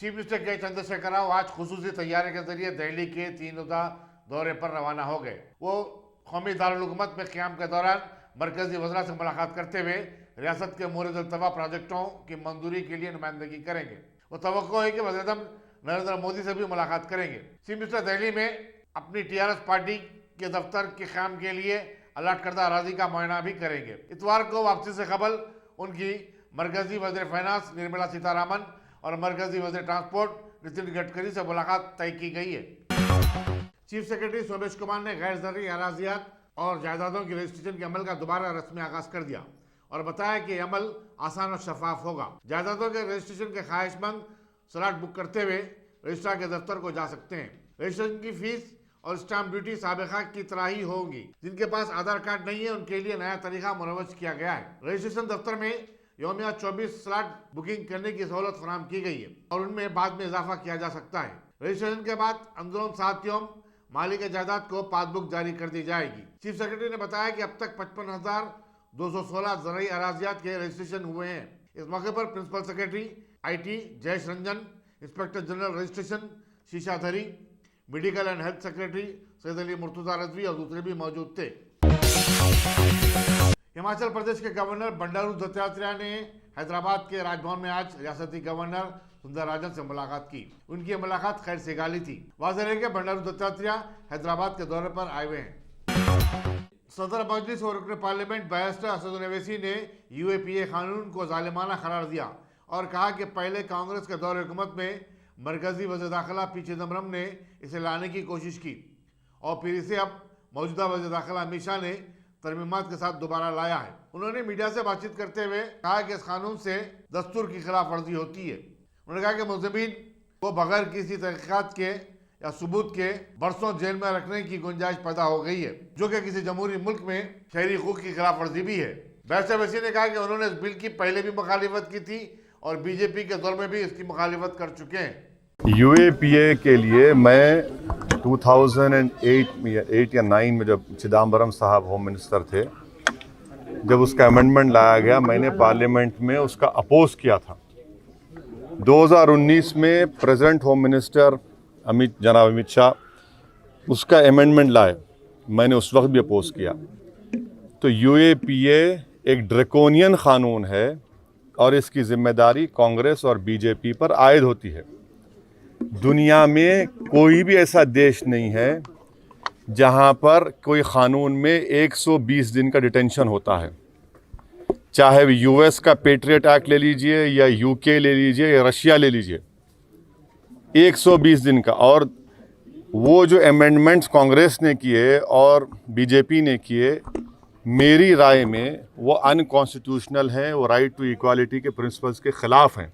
Chief minister के चंद्रशेखर राव आज खुसूसी तैयारी के जरिए दिल्ली के 3 रोजा दौरे पर रवाना हो गए। वो कौमी दारुल हुकूमत में क़याम के दौरान मरकजी वज़रा से मुलाकात करते हुए रियासत के मोरद अल्तवा प्रोजेक्टों की मंजूरी के लिए नुमाइंदगी करेंगे। वो तवक्को है कि वज़ीर-ए-आज़म नरेंद्र मोदी से भी मुलाकात करेंगे। चीफ मिनिस्टर दिल्ली में अपनी टीआरएस पार्टी के दफ्तर के क़याम के लिए अलॉट करदा अराजी का मुआयना भी करेंगे। इतवार को वापसी से कबल उनकी मरकजी वज़ीर फाइनेंस निर्मला सीतारामन और मरकजी वज़ीर ट्रांसपोर्ट नितिन गडकरी से मुलाकात तय की गई है। चीफ सेक्रेटरी सोमेश कुमार ने गैर ज़रूरी अराजियात और जायदादों की रजिस्ट्रेशन के अमल का दोबारा रस्मी आगाज कर दिया और बताया कि अमल आसान और शफाफ होगा। जायदादों के रजिस्ट्रेशन के ख्वाहिशमंद स्लॉट बुक करते हुए रजिस्ट्रार के दफ्तर को जा सकते हैं। रजिस्ट्रेशन की फीस और स्टाम्प ड्यूटी साबिका की तरह ही होगी। जिनके पास आधार कार्ड नहीं है उनके लिए नया तरीका मुरव्वज किया गया है। रजिस्ट्रेशन दफ्तर में यौमिया 24 स्लॉट बुकिंग करने की सहूलत फराहम की गई है और उनमें बाद में इजाफा किया जा सकता है। रजिस्ट्रेशन के बाद अंदरून 7 यौम मालिक जायदाद को पासबुक जारी कर दी जाएगी। चीफ सेक्रेटरी ने बताया कि अब तक 55,216 ज़रूरी अराजियात के रजिस्ट्रेशन हुए हैं। इस मौके पर principal secretary IT Jayesh Ranjan, inspector general registration Seshadri, medical and health secretary Syed Ali Murtaza Rizvi और दूसरे भी मौजूद थे। हिमाचल प्रदेश के गवर्नर बंडारू दत्तात्रेय ने हैदराबाद के राजभवन में आज रियासती गवर्नर सुंदरराजन से मुलाकात की। उनकी मुलाकात खैर सेगाली थी। वाज़ेह है कि बंडारू दत्तात्रेय हैदराबाद के दौरे पर आए हुए हैं। सदर मजलिस और रुकन पार्लियामेंट बैरिस्टर असद ओवैसी ने UAPA कानून को जालिमाना करार दिया और कहा कि पहले कांग्रेस के दौर हुकूमत में मरकजी वज़ीर दाखिला पी चिदम्बरम ने इसे लाने की कोशिश की और फिर इसे अब मौजूदा वज़ीर दाखिला अमित शाह ने तरमीमात के साथ दोबारा लाया है। उन्होंने मीडिया से बातचीत करते हुए कहा कि इस कानून से दस्तूर की खिलाफ वर्जी होती है। उन्होंने कहा कि मुज़म्मिन को बगैर किसी तहक़ीक़ात के या सबूत के बरसों जेल में रखने की गुंजाइश पैदा हो गई है, जो कि किसी जमहूरी मुल्क में शहरी हुकूक की खिलाफ वर्जी भी है। बैरिस्टर ओवैसी ने कहा कि उन्होंने इस बिल की पहले भी मुखालिफत की थी और BJP के दौर में भी इसकी मुखालिफत कर चुके हैं। UAPA के लिए मैं 2008 या 9 में जब चिदम्बरम साहब होम मिनिस्टर थे, जब उसका अमेंडमेंट लाया गया, मैंने पार्लियामेंट में उसका अपोज किया था। 2019 में प्रेसिडेंट होम मिनिस्टर जनाब अमित शाह उसका अमेंडमेंट लाए, मैंने उस वक्त भी अपोज किया। तो UAPA एक ड्रैकोनियन क़ानून है और इसकी जिम्मेदारी कांग्रेस और BJP पर आयद होती है। दुनिया में कोई भी ऐसा देश नहीं है जहां पर कोई क़ानून में 120 दिन का डिटेंशन होता है। चाहे US का पेट्रियट एक्ट ले लीजिए या UK ले लीजिए या रशिया ले लीजिए, 120 दिन का। और वो जो अमेंडमेंट्स कांग्रेस ने किए और BJP ने किए, मेरी राय में वो अनकॉन्स्टिट्यूशनल हैं, वो राइट टू इक्वालिटी के प्रिंसिपल्स के ख़िलाफ़ हैं।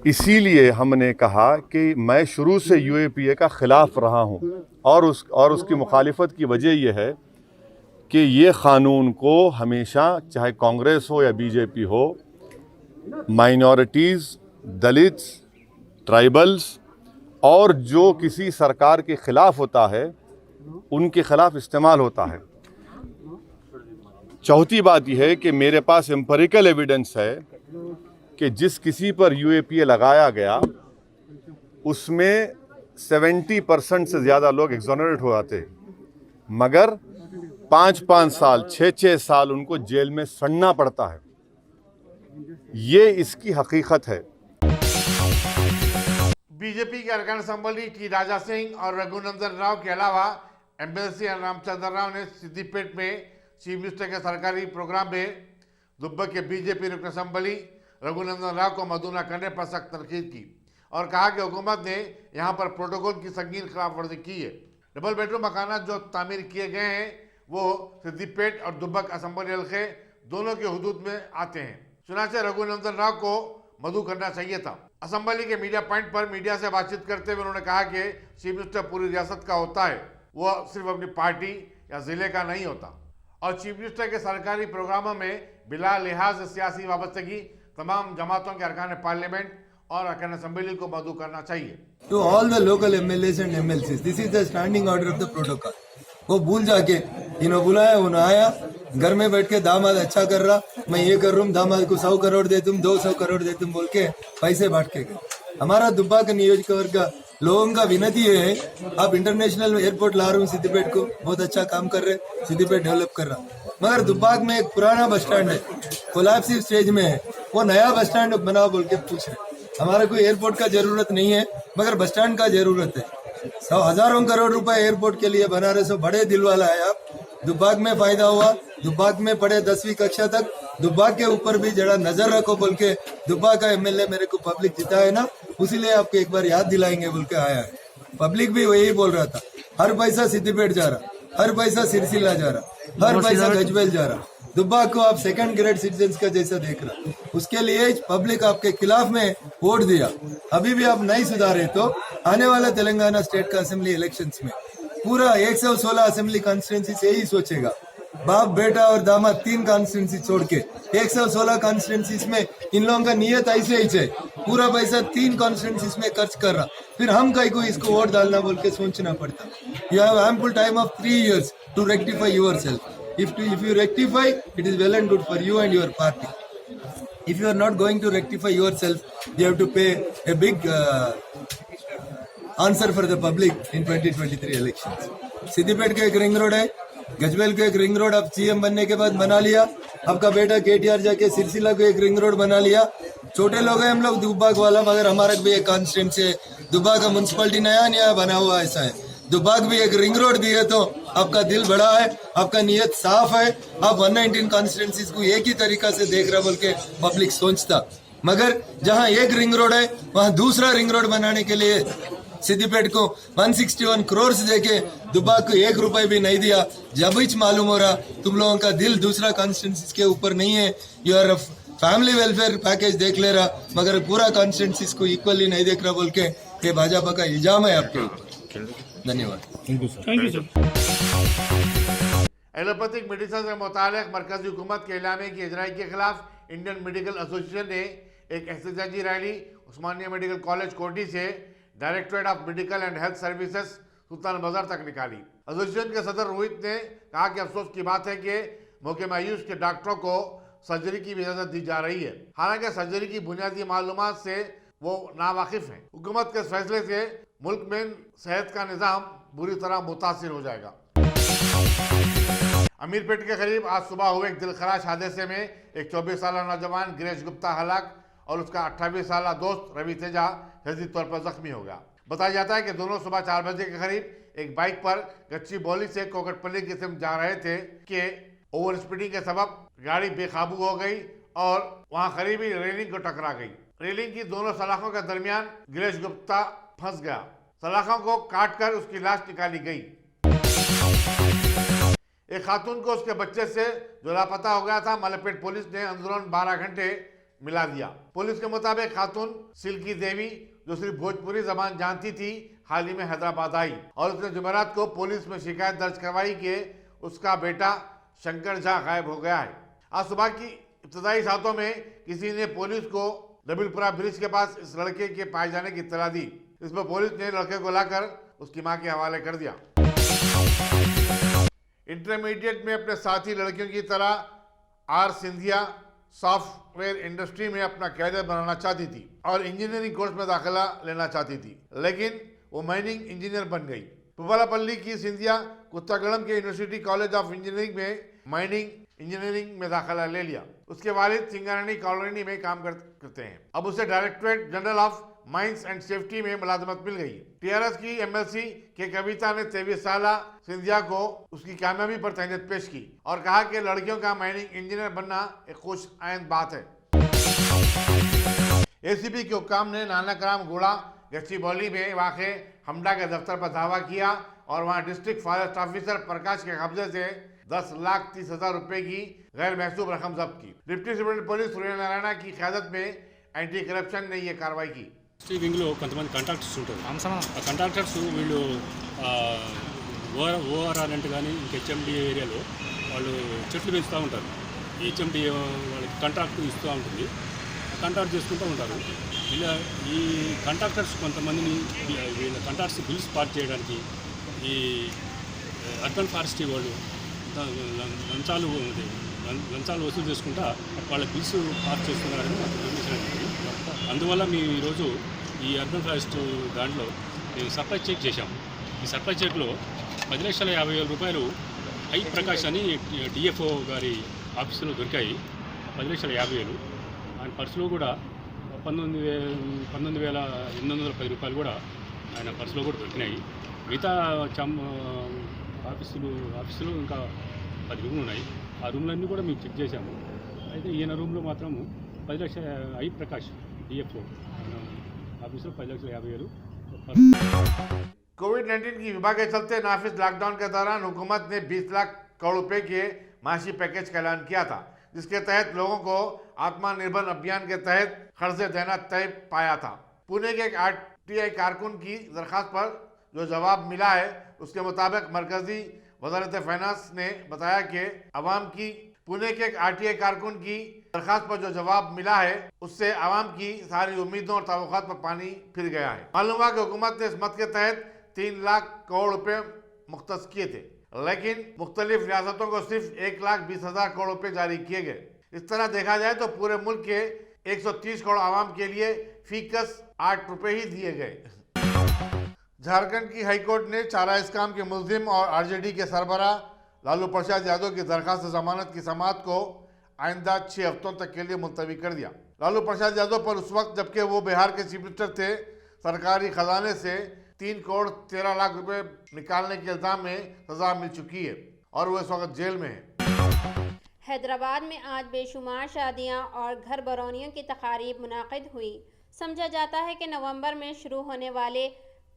इसीलिए हमने कहा कि मैं शुरू से UAPA का ख़िलाफ़ रहा हूँ और उसकी मुखालिफत की वजह यह है कि ये क़ानून को हमेशा, चाहे कांग्रेस हो या BJP हो, माइनॉरिटीज़, दलित्स, ट्राइबल्स और जो किसी सरकार के ख़िलाफ़ होता है उनके ख़िलाफ़ इस्तेमाल होता है। चौथी बात यह है कि मेरे पास एम्पिरिकल एविडेंस है कि जिस किसी पर UAPA लगाया गया उसमें 70% से ज़्यादा लोग एक्सोनरेट हो जाते, मगर 5-5 साल 6-6 साल उनको जेल में सड़ना पड़ता है। ये इसकी हकीकत है। BJP के अरकान असम्बली T राजा सिंह और रघुनंदन राव के अलावा एम्बेसी रामचंद्र राव ने सिद्दीपेट में चीफ मिनिस्टर के सरकारी प्रोग्राम में दुब्बक के BJP रुकन असम्बली रघुनंदन राव को मदऊ न करने पर सख्त तनकीद की और कहा कि हुकूमत ने यहाँ पर प्रोटोकॉल की संगीन खिलाफ वर्जी की है। डबल बेडरूम मकानात जो तामीर किए गए हैं वो सिद्दीपेट और दुब्बक असम्बली हल्के दोनों के हुदूद में आते हैं। चुनाचे रघुनंदन राव को मदऊ करना चाहिए था। असम्बली के मीडिया पॉइंट पर मीडिया से बातचीत करते हुए उन्होंने कहा कि चीफ मिनिस्टर पूरी रियासत का होता है, वो सिर्फ अपनी पार्टी या ज़िले का नहीं होता और चीफ मिनिस्टर के सरकारी प्रोग्रामों में बिला लिहाज सियासी वाबस्तगी तमाम जमातों के अरकान पार्लियामेंट और अरकान असम्बली को मदऊ करना चाहिए। To all the local MLAs and MLCs, this is the standing order of the protocol. वो भूल जाके इन्हों बुलाया, उन्होंने आया, घर में बैठ के दामाद अच्छा कर रहा, मैं ये कर रहा हूँ, दामाद को 100 करोड़ दे तुम, 200 करोड़ दे तुम बोल के पैसे बांट के गए। हमारा दुब्बाक नियोजकवर्ग का लोगों का विनती है, आप इंटरनेशनल एयरपोर्ट ला रहे हो सिद्दीपेट को, बहुत अच्छा काम कर रहे, सिद्दीपेट डेवलप कर रहा, मगर दुब्बाक में एक पुराना बस स्टैंड है, कोलैप्सिव स्टेज में है, वो नया बस स्टैंड बनाओ बोल के पूछ रहे। हमारा कोई एयरपोर्ट का जरूरत नहीं है, मगर बस स्टैंड का जरूरत है। हजारों करोड़ रुपए एयरपोर्ट के लिए बना रहे, सो बड़े दिल वाला है आप। दुब्बाक में फायदा हुआ, दुब्बाक में पढ़े 10वीं कक्षा तक, दुब्बाक के ऊपर भी जरा नजर रखो बोल के दुब्बाक का एमएलए मेरे को पब्लिक जिता है ना, उसीलिए आपको एक बार याद दिलाएंगे बोल के आया है। पब्लिक भी वही बोल रहा था, हर पैसा सिद्दीपेट जा रहा, हर पैसा सिरसिला जा रहा, हर पैसा गजबेल जा रहा, दुब्बाक को आप सेकंड ग्रेड सिटीजन का जैसा देख रहा। उसके लिए पब्लिक आपके खिलाफ में वोट दिया। अभी भी आप नहीं सुधारे तो आने वाला तेलंगाना स्टेट का असेंबली इलेक्शंस में पूरा 116 असेंबली कॉन्स्टिट्यूंसी से ही सोचेगा, बाप बेटा और दामाद 3 कॉन्स्टिट्यूंसी छोड़ के 116 कॉन्स्टिट्यूंसीज में इन लोगों का नियत ऐसे ही है, पूरा पैसा 3 कॉन्स्टिट्यूंसीज में खर्च कर रहा, फिर हम कहीं को इसको वोट डालना बोल के सोचना पड़ता। You have ample time of 3 years to rectify yourself. If you rectify, it is well and good for you and your party. If you are not going to rectify yourself, you have to pay a big answer for the public in 2023 elections. Siddipet का एक ring road है, गजवेल को एक ring road अब CM बनने के बाद बना लिया, आपका बेटा केटीआर जाके सिरसिला को एक रिंग रोड बना लिया। छोटे लोग हैं हम लोग दुब्बाक वाला, मगर हमारा भी एक कॉन्स्टिट्यूंसी है, दुब्बाक का म्युनिसिपलिटी नया बना हुआ ऐसा है, दुब्बाक भी एक रिंग रोड दी है, तो आपका दिल बड़ा है, आपका नियत साफ है, आप 119 कॉन्स्टिट्यूंसीज को एक ही तरीका से देख रहा बोल के पब्लिक सोचता। मगर जहां एक रिंग रोड है वहां दूसरा रिंग रोड बनाने के लिए सिद्दीपेट को 161 करोड़ देके दुब्बाक को 1 रुपए भी नहीं दिया। जब ही मालूम हो रहा तुम लोगों का दिल दूसरा कॉन्स्टिट्यूंसीज के ऊपर नहीं है, you are family welfare package देख ले रहा, मगर पूरा कॉन्स्टिट्यूंसीज को इक्वली नहीं देख रहा बोल के ये भाजपा का इल्जाम है आपके ऊपर। धन्यवाद। Thank you sir. Allopathic medicine से मुतालिक मरकजी हुकूमत के इलामे की इजराई के खिलाफ इंडियन मेडिकल एसोसिएशन ने एक एहतजाजी rally Osmania medical college Koti से directorate of medical and health services Sultan Bazar तक निकाली। एसोसिएशन के सदर रोहित ने कहा कि अफसोस की बात है कि मौके मायूस के डॉक्टरों को सर्जरी की इजाजत दी जा रही है, हालांकि सर्जरी की बुनियादी मालूमात से वो नावाकिफ हैं। हुकूमत के फैसले से मुल्क में सेहत का निज़ाम बुरी तरह मुतासिर हो जाएगा। अमीरपेट के करीब आज सुबह हुए एक दिलखराश हादसे में एक 24 साल नौजवान गिरीश गुप्ता हलाक और उसका 28 साल दोस्त रवि तेजा शदीद तौर पर जख्मी हो गया। बताया जाता है कि दोनों सुबह 4 बजे के करीब एक बाइक पर गच्ची बोली से कोकटपल्ली की तरफ जा रहे थे कि ओवर स्पीडिंग के सबब गाड़ी बेकाबू हो गई और वहां करीबी रेलिंग को टकरा गई। रेलिंग की दोनों सलाखों के दरमियान गिरीश गुप्ता फंस गया। सलाखों को काटकर उसकी लाश निकाली गई। एक खातून को उसके बच्चे से जो लापता हो गया था मलपेट पुलिस ने अंदरून 12 घंटे मिला दिया। पुलिस के मुताबिक खातून सिल्की देवी जो सिर्फ भोजपुरी जबान जानती थी हाल ही में हैदराबाद आई और उसने जुमेरात को पुलिस में शिकायत दर्ज करवाई कि उसका बेटा शंकर झा गायब हो गया है। आज सुबह की इब्तदाई सातों में किसी ने पुलिस को नबीलपुरा ब्रिज के पास इस लड़के के पाए जाने की इत्तला दी। इस पर पुलिस ने लड़के को लाकर उसकी मां के हवाले कर दिया। इंटरमीडिएट में अपने साथी लड़कियों की तरह आर सिंधिया सॉफ्टवेयर इंडस्ट्री में अपना कैरियर बनाना चाहती थी और इंजीनियरिंग कोर्स में दाखिला लेना चाहती थी, लेकिन वो माइनिंग इंजीनियर बन गई। पुवालापल्ली की सिंधिया कुत्तागड़म के यूनिवर्सिटी कॉलेज ऑफ इंजीनियरिंग में माइनिंग इंजीनियरिंग में दाखिला ले लिया। उसके वालिद सिंगारणी कॉलोनी में काम करते हैं। अब उसे directorate general of mines and safety में मुलाजमत मिल गई। टीआरएस की एमएलसी के कविता ने 23 साल सिंधिया को उसकी कामयाबी पर तहनीत पेश की और कहा कि लड़कियों का माइनिंग इंजीनियर बनना एक खुश आइंद बात है। एसीपी के हुक्काम ने नानकराम गोड़ा गच्चीबौली में वाक़े हमडा के दफ्तर पर धावा किया और वहां डिस्ट्रिक्ट फॉरेस्ट ऑफिसर प्रकाश के कब्जे से 10,30,000 रुपए की गैर महसूब रकम जब्त की। Deputy superintendent police Surya Narayan की क़यादत में एंटी करप्शन ने यह कार्रवाई की। వింగ్లో కొంతమంది కాంట్రాక్టర్స్ ఉంటారు. ఆ కాంట్రాక్టర్స్ వీళ్ళు ఓఆర్ఆర్ అంటే కానీ ఇంక హెచ్ఎండి ఏరియాలో వాళ్ళు చెట్లు పెంచుతూ ఉంటారు. ఈ హెచ్ఎండి వాళ్ళకి కాంట్రాక్ట్ ఇస్తూ ఉంటుంది, కాంట్రాక్ట్ చేసుకుంటూ ఉంటారు. ఇలా ఈ కాంట్రాక్టర్స్ కొంతమందిని వీళ్ళ కాంట్రాక్ట్స్ బిల్స్ పాస్ చేయడానికి ఈ అర్బన్ ఫారెస్ట్రీ వాళ్ళు లంచాలు వసూలు చేసుకుంటా వాళ్ళ బిల్స్ పాస్ చేస్తున్నారని మాకు ఇన్ఫర్మేషన్. అందువల్ల మేము ఈరోజు ఈ అర్బన్ ఫారెస్ట్ దాంట్లో నేను సప్లై చెక్ చేశాం. ఈ సప్లై చెక్లో 10,50,000 రూపాయలు ఐ ప్రకాష్ అని డిఎఫ్ఓ గారి ఆఫీసులో దొరికాయి. 10,50,000. ఆయన పర్సులో కూడా 19,810 రూపాయలు కూడా ఆయన పర్సులో కూడా దొరికినాయి. మిగతా ఆఫీసులు ఇంకా 10 రూమ్లు ఉన్నాయి. ఆ రూమ్లన్నీ కూడా మేము చెక్ చేశాము. అయితే ఈయన రూమ్లో మాత్రం 10 లక్షల ఐ ప్రకాష్ డిఎఫ్ఓ ఆఫీసులో 10,50,000. कोविड-19 की विभा के चलते नाफिज लॉकडाउन के दौरान हुकूमत ने 20 लाख करोड़ रुपए के माशी पैकेज का ऐलान किया था, जिसके तहत लोगों को आत्मनिर्भर अभियान के तहत कर्जे देना तय पाया था। पुणे के एक आरटीआई कारकुन की दरखास्त पर जो जवाब मिला है, उसके मुताबिक मरकजी वजारत फाइनेंस ने बताया कि अवाम की पुणे के एक आरटीआई कारकुन की दरखास्त पर जो जवाब मिला है, उससे आवाम की सारी उम्मीदों और तवक्कुआत पर पानी फिर गया है। मालूम हुआ कि हुकूमत ने इस मद के तहत 3 लाख करोड़ रुपए मुख्तस किए थे, लेकिन मुख्तलिफ रियासतों को सिर्फ 1,20,000 करोड़ रुपए जारी किए गए। इस तरह देखा जाए तो पूरे मुल्क के 130 करोड़ आवाम के लिए फीकस 8 रुपए ही दिए गए। झारखंड की हाईकोर्ट ने चारा इस्काम के मुलजिम और आरजेडी के सरबराह लालू प्रसाद यादव की दरखास्त जमानत की समाअत को आइंदा 6 हफ्तों तक के लिए मुलतवी कर दिया। लालू प्रसाद यादव पर उस वक्त जबकि वो बिहार के चीफ मिनिस्टर थे, सरकारी खजाने से 3 करोड़ 13 लाख रुपए निकालने के इल्जाम में सजा मिल चुकी है और वो इस वक्त जेल में है। हैदराबाद में आज बेशुमार शादियां और घर बरौनियों की तकारीब मुनाकिद हुई। समझा जाता है कि नवंबर में शुरू होने वाले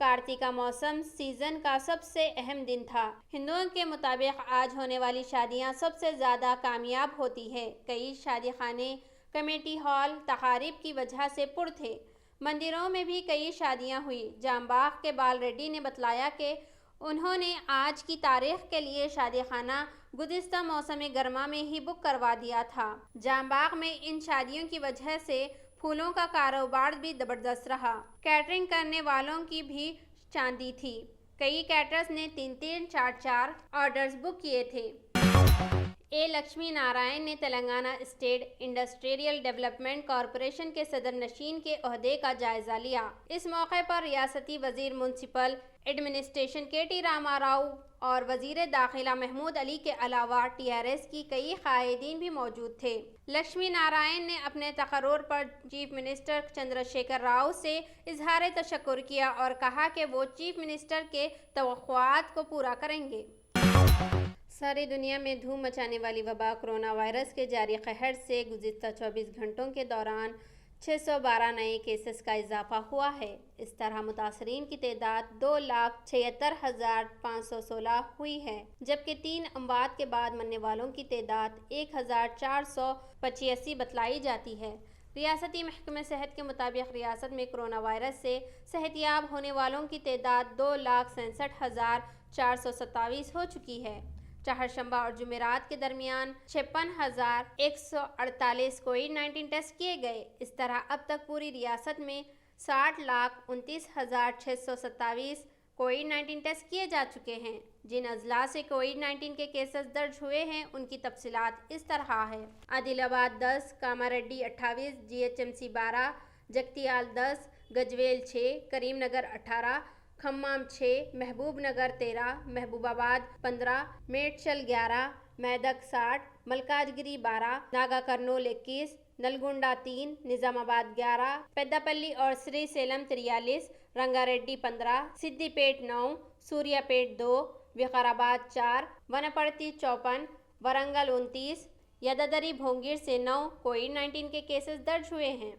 कार्तिका मौसम सीजन का सबसे अहम दिन था। हिंदुओं के मुताबिक आज होने वाली शादियां सबसे ज़्यादा कामयाब होती है। कई शादी खाने, कमेटी हॉल तकारीब की वजह से पुर थे। मंदिरों में भी कई शादियां हुई। जामबाग के बाल रेड्डी ने बतलाया कि उन्होंने आज की तारीख के लिए शादी खाना गुज़िश्ता मौसम गर्मा में ही बुक करवा दिया था। जामबाग में इन शादियों की वजह से फूलों का कारोबार भी ज़बरदस्त रहा। कैटरिंग करने वालों की भी चांदी थी। कई कैटरर्स ने 3-3, 4-4 ऑर्डर्स बुक किए थे। ए लक्ष्मी नारायण ने Telangana state industrial development corporation के सदर नशीन के ओहदे का जायजा लिया। इस मौके पर रियासती वजीर म्यूनसिपल एडमिनिस्ट्रेशन के.टी. रामाराव और वजीर दाखिला महमूद अली के अलावा TRS की कई कायदीन भी मौजूद थे। लक्ष्मी नारायण ने अपने तकर्रुर पर चीफ मिनिस्टर चंद्रशेखर राव से इजहार तशक्कुर किया और कहा कि वो चीफ मिनिस्टर के तवक्कुआत को पूरा करेंगे। सारी दुनिया में धूम मचाने वाली वबा कोरोना वायरस के जारी कहर से गुज़िश्ता 24 घंटों के दौरान 612 नए केसेस का इजाफा हुआ है। इस तरह मुतासरीन की तादाद 2,76,516 हुई है, जबकि 3 अमवात के बाद मरने वालों की तादाद 1,485 बतलाई जाती है। रियासती महकमे सेहत के मुताबिक रियासत में कोरोना वायरस से सेहतियाब होने वालों की तादाद 2,67,427 हो चुकी है। चाहरशंबा और जुमेरात के दरमियान 56,148 कोविड-19 टेस्ट किए गए। इस तरह अब तक पूरी रियासत में 60,29,627 कोविड-19 टेस्ट किए जा चुके हैं। जिन अजला से कोविड-19 के केसेस दर्ज हुए हैं उनकी तफसीलात इस तरह है। आदिलाबाद 10, कामारेड्डी 28, GHMC 12, जगतियाल 10, गजवेल 6, करीमनगर 18, खम्माम 6, महबूबनगर 13, महबूबाबाद 15, मेडचल 11, मेदक 60, मलकाजगिरी 12, नागा कर्नूल 21, नलगुंडा 3, निज़ामाबाद 11, पेद्दापल्ली और श्रीसेलम 43, रंगारेड्डी 15, सिद्दीपेट 9, सूर्यापेट 2, विकाराबाद 4, वनपर्ती 54, वरंगल 29, यदादरी भोंगीर से 9 कोविड-19 के केसेस दर्ज हुए हैं।